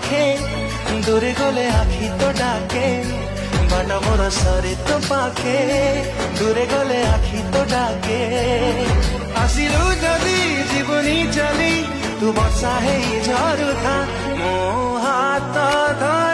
पाखे दूरे गले आखि तो डाके बाट मोर सरे तो पाखे दूरे गले आखि तो डाके आसिलु जदि जीवनी चली तू बसा है झरुथा मो हाथ धर